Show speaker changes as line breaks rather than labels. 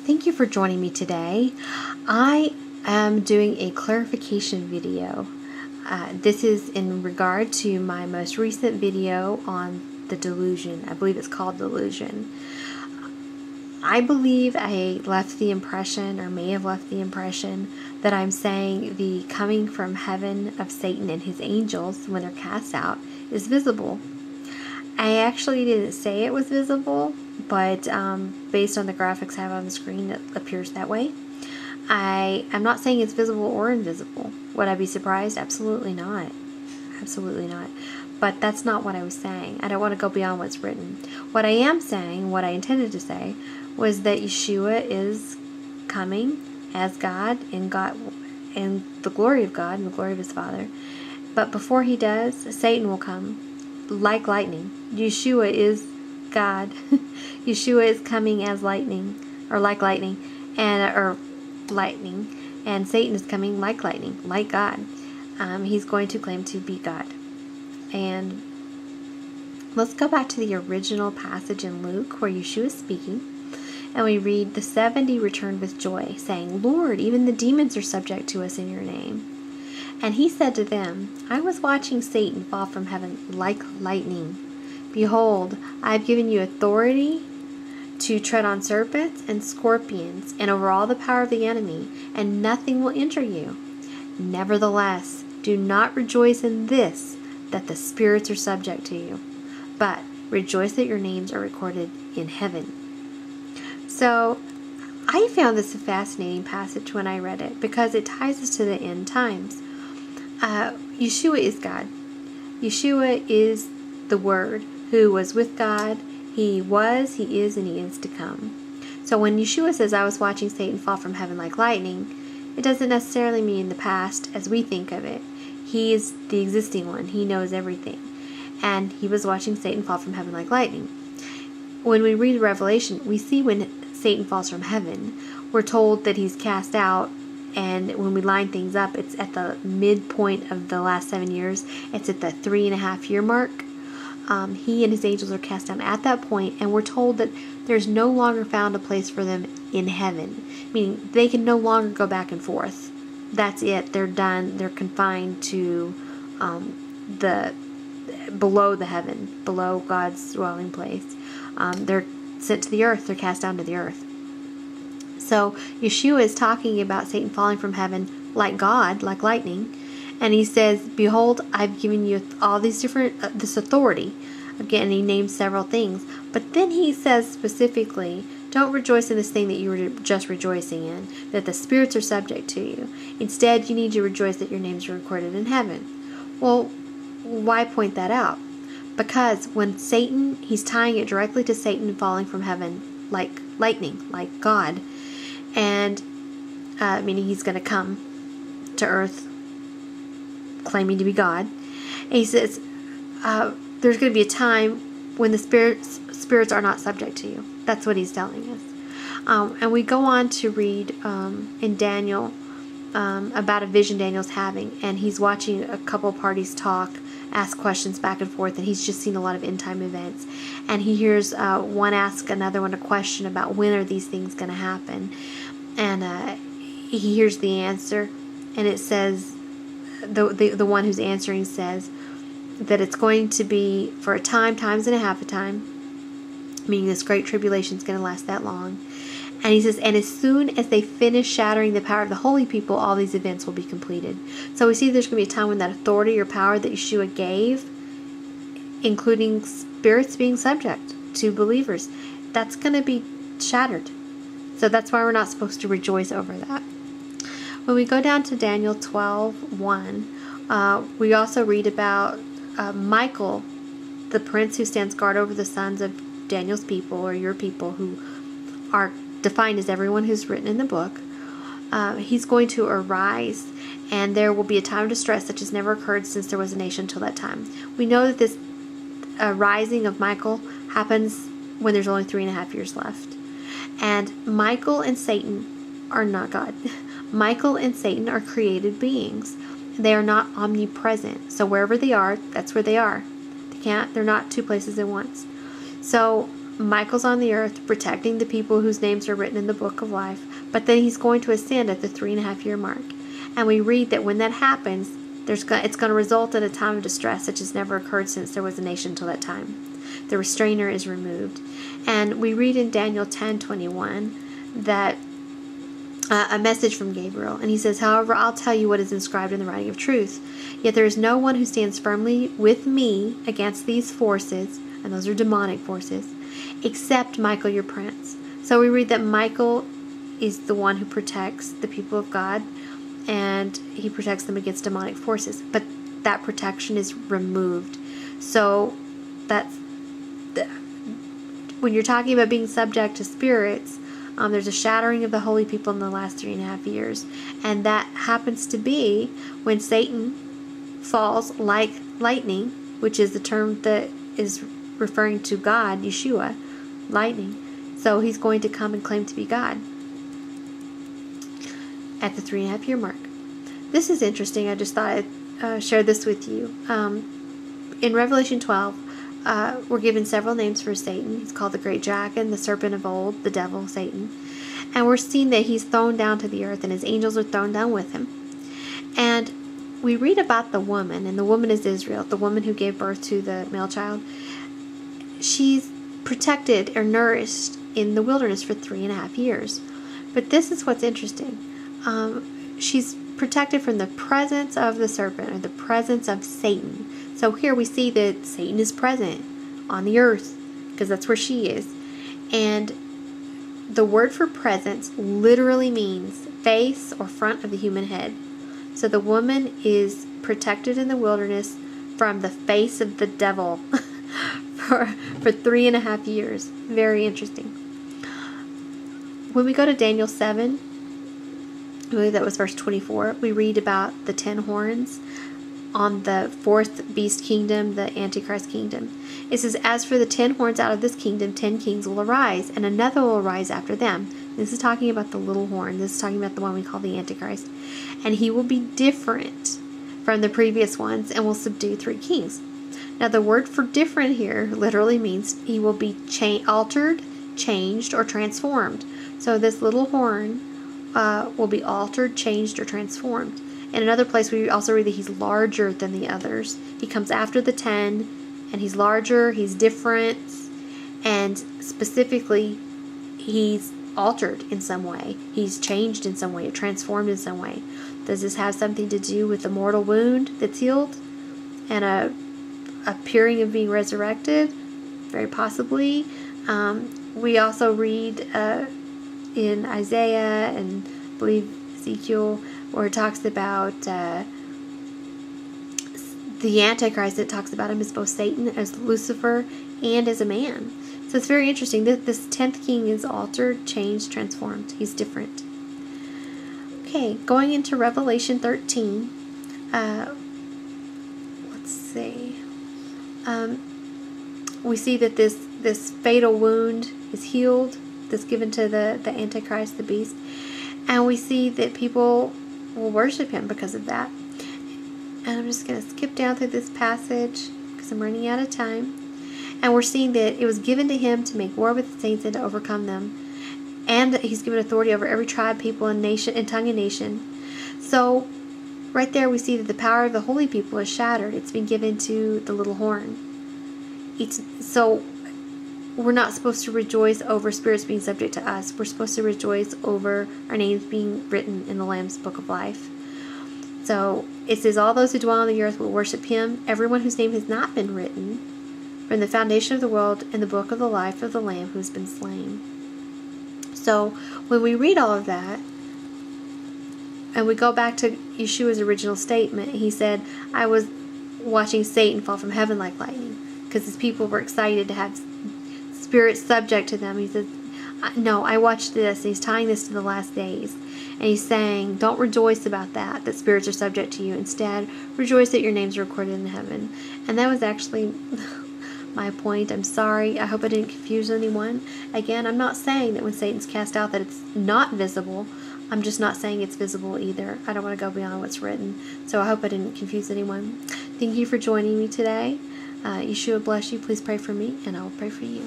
Thank you for joining me today. I am doing a clarification video. This is in regard to my most recent video on the delusion. I believe it's called Delusion. I believe I left the impression, or may have left the impression, that I'm saying the coming from heaven of Satan and his angels when they're cast out is visible. I actually didn't say it was visible, but based on the graphics I have on the screen, it appears that way. I'm not saying it's visible or invisible. Would I be surprised? Absolutely not. Absolutely not. But that's not what I was saying. I don't want to go beyond what's written. What I am saying, what I intended to say, was that Yeshua is coming as God in the glory of God and the glory of his Father. But before he does, Satan will come like lightning. Yeshua is God. Yeshua is coming as lightning, or like lightning, and Satan is coming like lightning, like God. He's going to claim to be God. And let's go back to the original passage in Luke where Yeshua is speaking, and we read, "The 70 returned with joy, saying, 'Lord, even the demons are subject to us in your name.' And he said to them, 'I was watching Satan fall from heaven like lightning. Behold, I have given you authority to tread on serpents and scorpions and over all the power of the enemy, and nothing will injure you. Nevertheless, do not rejoice in this, that the spirits are subject to you, but rejoice that your names are recorded in heaven.'" So I found this a fascinating passage when I read it, because it ties us to the end times. Yeshua is God. Yeshua is the Word who was with God. He was, he is, and he is to come. So when Yeshua says, "I was watching Satan fall from heaven like lightning," it doesn't necessarily mean the past as we think of it. He is the existing one. He knows everything. And he was watching Satan fall from heaven like lightning. When we read Revelation, we see when Satan falls from heaven, we're told that he's cast out. And when we line things up, it's at the midpoint of the last 7 years. It's at the 3.5-year mark. He and his angels are cast down at that point, and we're told that there's no longer found a place for them in heaven, meaning they can no longer go back and forth. That's it. They're done. They're confined to below the heaven, below God's dwelling place. They're sent to the earth. They're cast down to the earth. So Yeshua is talking about Satan falling from heaven like God, like lightning. And he says, "Behold, I've given you all these different, this authority." Again, he names several things. But then he says specifically, "Don't rejoice in this thing that you were just rejoicing in, that the spirits are subject to you. Instead, you need to rejoice that your names are recorded in heaven." Well, why point that out? Because when Satan, he's tying it directly to Satan falling from heaven like lightning, like God. And meaning he's going to come to earth claiming to be God. And he says there's going to be a time when the spirits are not subject to you. That's what he's telling us. And we go on to read in Daniel about a vision Daniel's having, and he's watching a couple parties talk, ask questions back and forth, and he's just seen a lot of end time events. And he hears one ask another one a question about when are these things going to happen. And he hears the answer, and it says, the one who's answering says that it's going to be for a time, times and a half a time, meaning this great tribulation is going to last that long. And he says, and as soon as they finish shattering the power of the holy people, all these events will be completed. So we see there's going to be a time when that authority or power that Yeshua gave, including spirits being subject to believers, that's going to be shattered. So that's why we're not supposed to rejoice over that. When we go down to Daniel 12:1, we also read about Michael, the prince who stands guard over the sons of Daniel's people, or your people, who are defined as everyone who's written in the book. He's going to arise, and there will be a time of distress such as never occurred since there was a nation until that time. We know that this rising of Michael happens when there's only 3.5 years left. And Michael and Satan are not God. Michael and Satan are created beings. They are not omnipresent. So wherever they are, that's where they are. They're not two places at once. So Michael's on the earth protecting the people whose names are written in the book of life, but then he's going to ascend at the 3.5-year mark. And we read that when that happens, it's going to result in a time of distress such as never occurred since there was a nation till that time. The restrainer is removed. And we read in Daniel 10:21 that a message from Gabriel, and he says, "However, I'll tell you what is inscribed in the writing of truth. Yet there is no one who stands firmly with me against these forces," and those are demonic forces, "except Michael your prince." So we read that Michael is the one who protects the people of God, and he protects them against demonic forces. But that protection is removed. So when you're talking about being subject to spirits, there's a shattering of the holy people in the last 3.5 years. And that happens to be when Satan falls like lightning, which is the term that is referring to God, Yeshua, lightning. So he's going to come and claim to be God at the 3.5-year mark. This is interesting. I just thought I'd share this with you. In Revelation 12, we're given several names for Satan. He's called the great dragon, the serpent of old, the devil, Satan. And we're seeing that he's thrown down to the earth, and his angels are thrown down with him. And we read about the woman, and the woman is Israel, the woman who gave birth to the male child. She's protected or nourished in the wilderness for 3.5 years. But this is what's interesting. She's protected from the presence of the serpent, or the presence of Satan. So here we see that Satan is present on the earth, because that's where she is. And the word for presence literally means face or front of the human head. So the woman is protected in the wilderness from the face of the devil for 3.5 years. Very interesting. When we go to Daniel 7, I believe that was verse 24, we read about the 10 horns on the 4th beast kingdom, the Antichrist kingdom. It says, "As for the 10 horns out of this kingdom, 10 kings will arise, and another will arise after them." This is talking about the little horn. This is talking about the one we call the Antichrist. "And he will be different from the previous ones, and will subdue 3 kings." Now the word for different here literally means he will be altered, changed, or transformed. So this little horn will be altered, changed, or transformed. In another place, we also read that he's larger than the others. He comes after the 10, and he's larger, he's different, and specifically, he's altered in some way. He's changed in some way, or transformed in some way. Does this have something to do with the mortal wound that's healed and a appearing of being resurrected? Very possibly. We also read in Isaiah and I believe Ezekiel, where it talks about the Antichrist. It talks about him as both Satan, as Lucifer, and as a man. So it's very interesting that this 10th king is altered, changed, transformed. He's different. Okay, going into Revelation 13. Let's see. We see that this fatal wound is healed, that's given to the Antichrist, the beast. And we see that people will worship him because of that. And I'm just going to skip down through this passage because I'm running out of time. And we're seeing that it was given to him to make war with the saints and to overcome them. And he's given authority over every tribe, people, and nation, and tongue and nation. So right there we see that the power of the holy people is shattered. It's been given to the little horn. So we're not supposed to rejoice over spirits being subject to us. We're supposed to rejoice over our names being written in the Lamb's Book of Life. So it says, "All those who dwell on the earth will worship him, everyone whose name has not been written from the foundation of the world in the book of the life of the Lamb who has been slain." So when we read all of that, and we go back to Yeshua's original statement, he said, "I was watching Satan fall from heaven like lightning," because his people were excited to have spirits subject to them. He says, "No, I watched this." And he's tying this to the last days. And he's saying, don't rejoice about that spirits are subject to you. Instead, rejoice that your names are recorded in heaven. And that was actually my point. I'm sorry. I hope I didn't confuse anyone. Again, I'm not saying that when Satan's cast out that it's not visible. I'm just not saying it's visible either. I don't want to go beyond what's written. So I hope I didn't confuse anyone. Thank you for joining me today. Yeshua bless you. Please pray for me, and I will pray for you.